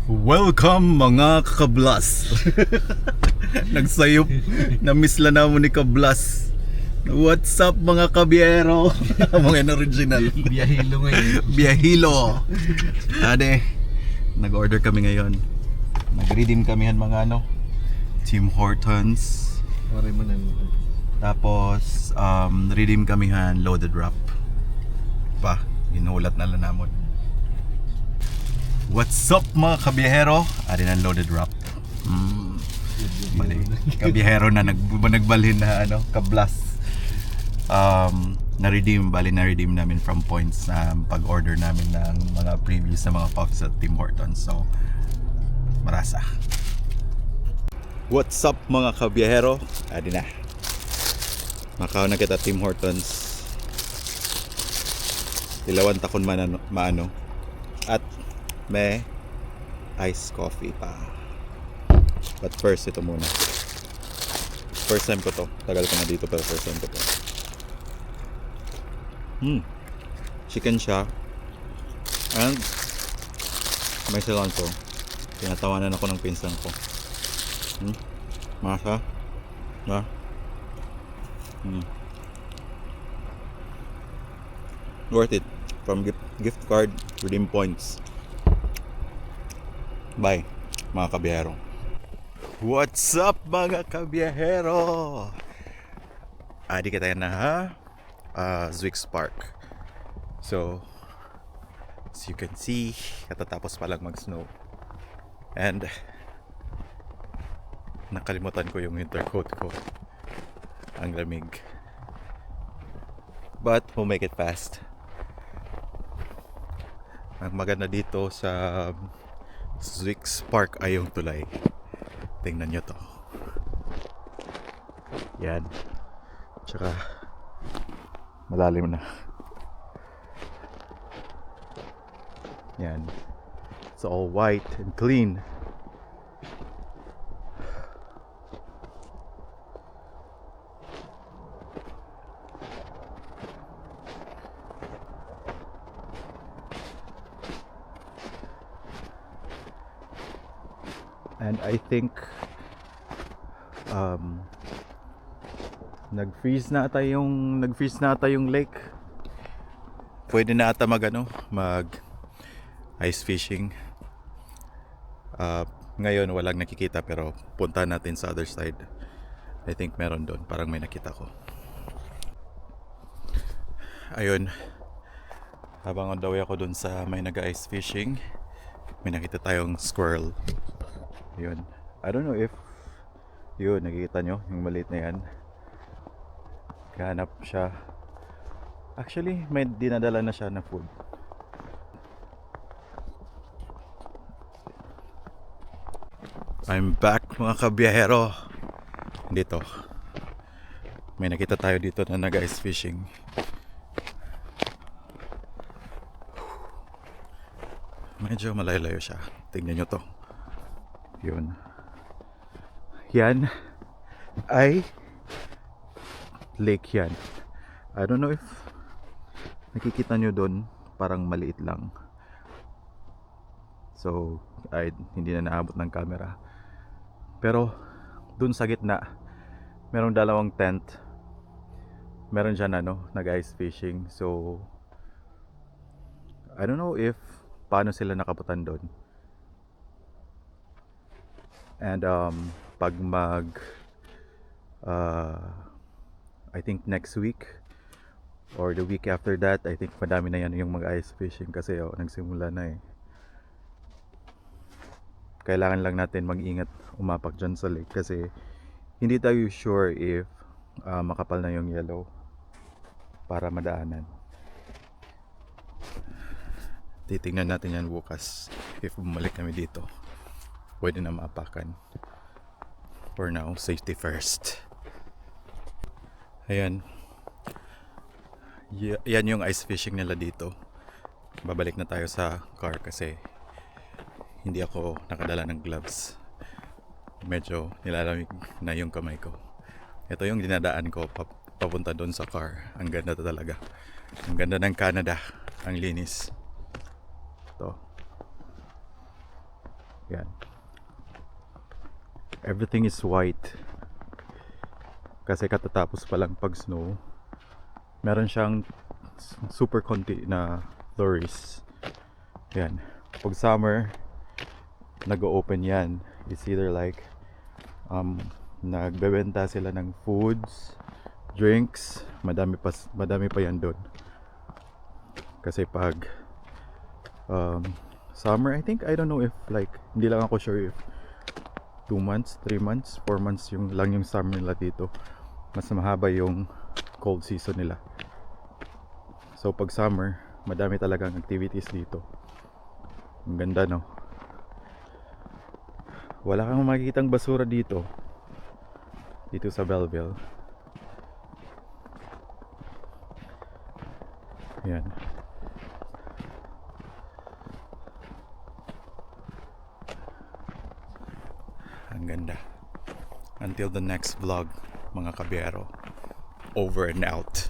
Welcome mga kablas. Nagsayop. Na-miss lang naman ni kablas. What's up mga kabiyero? Mga original. Biyahilo ngayon. Biyahilo. Ade, nag-order kami ngayon. Nag-redeem kami mga Tim Hortons. Pare mo nang Tapos redeem kami loaded wrap. Pa, ginulat na lang namon. What's up mga kabiyahero? Ari ng loaded wrap. Bali, kabiyahero na nagbalhin na kablas. Na-redeem namin from points na pag-order namin ng mga previous na mga puffs at Tim Hortons. So, marasa. What's up mga kabiyahero? Adi na. Makaw na kita Tim Hortons. Ilawan takon maano. At may iced coffee pa. But first, ito muna. First time ko to. Tagal ko na dito pero first time ko to. Chicken siya. And may cilantro. Tinatawanan ako ng pinsan ko. Masa? Na? Worth it. From gift card, redeem points. Bye, mga kabiyahero. What's up, mga kabiyahero? Adi kita na Zwix Park. So, as you can see, katatapos pa lang mag-snow. And nakalimutan ko yung winter coat ko. Ang lamig. But we'll make it fast. Ang maganda dito sa Zwix Park ay yung tulay. Tingnan nyo to. Yan. Tsaka malalim na. Yan. It's all white and clean. And I think nag-freeze na ata yung lake. Pwede na ata mag ice fishing. Ngayon walang nakikita pero punta natin sa other side. I think meron doon, parang may nakita ko. Ayun. Habang on the way ako doon sa may nag-ice fishing, may nakita tayong squirrel. Yun. I don't know if yun, nakikita nyo yung maliit na yan. Kahanap siya. Actually, may dinadala na siya na food. I'm back mga kabiyahero. Dito may nakita tayo dito na nag-ice fishing. Medyo malayo-layo siya. Tingnan nyo to. Yun. Yan ay lake yan. I don't know if nakikita nyo doon, parang maliit lang. So, hindi na naabot ng camera. Pero doon sa gitna, merong dalawang tent. Meron dyan nag-ice fishing. So, I don't know if paano sila nakaputan doon. And pag I think next week or the week after that, I think madami na yan yung mag-ice fishing kasi nagsimula na eh. Kailangan lang natin mag-ingat umapak dyan sa lake kasi hindi tayo sure if makapal na yung yellow para madaanan. Titingnan natin yan bukas if bumalik kami dito. Pwede na maapakan. For now, safety first. Ayan. Yan yung ice fishing nila dito. Babalik na tayo sa car kasi hindi ako nakadala ng gloves. Medyo nilalamig na yung kamay ko. Ito yung dinadaan ko papunta doon sa car. Ang ganda talaga. Ang ganda ng Canada. Ang linis. Ito. Yan. Everything is white. Kasi katatapos pa lang pag snow. Meron siyang super konti na flurries. Yan. Pag summer, nag-open yan. It's either like nagbebenta sila ng foods, drinks, madami pa yan doon. Kasi pag summer, I think, I don't know if like, hindi lang ako sure if 2 months, 3 months, 4 months lang yung summer nila dito. Mas mahaba yung cold season nila. So pag summer, madami talagang activities dito. Ang ganda, no? Wala kang makikitang basura dito sa Belleville. Yan. Ang ganda. Until the next vlog, mga kabiyero. Over and out.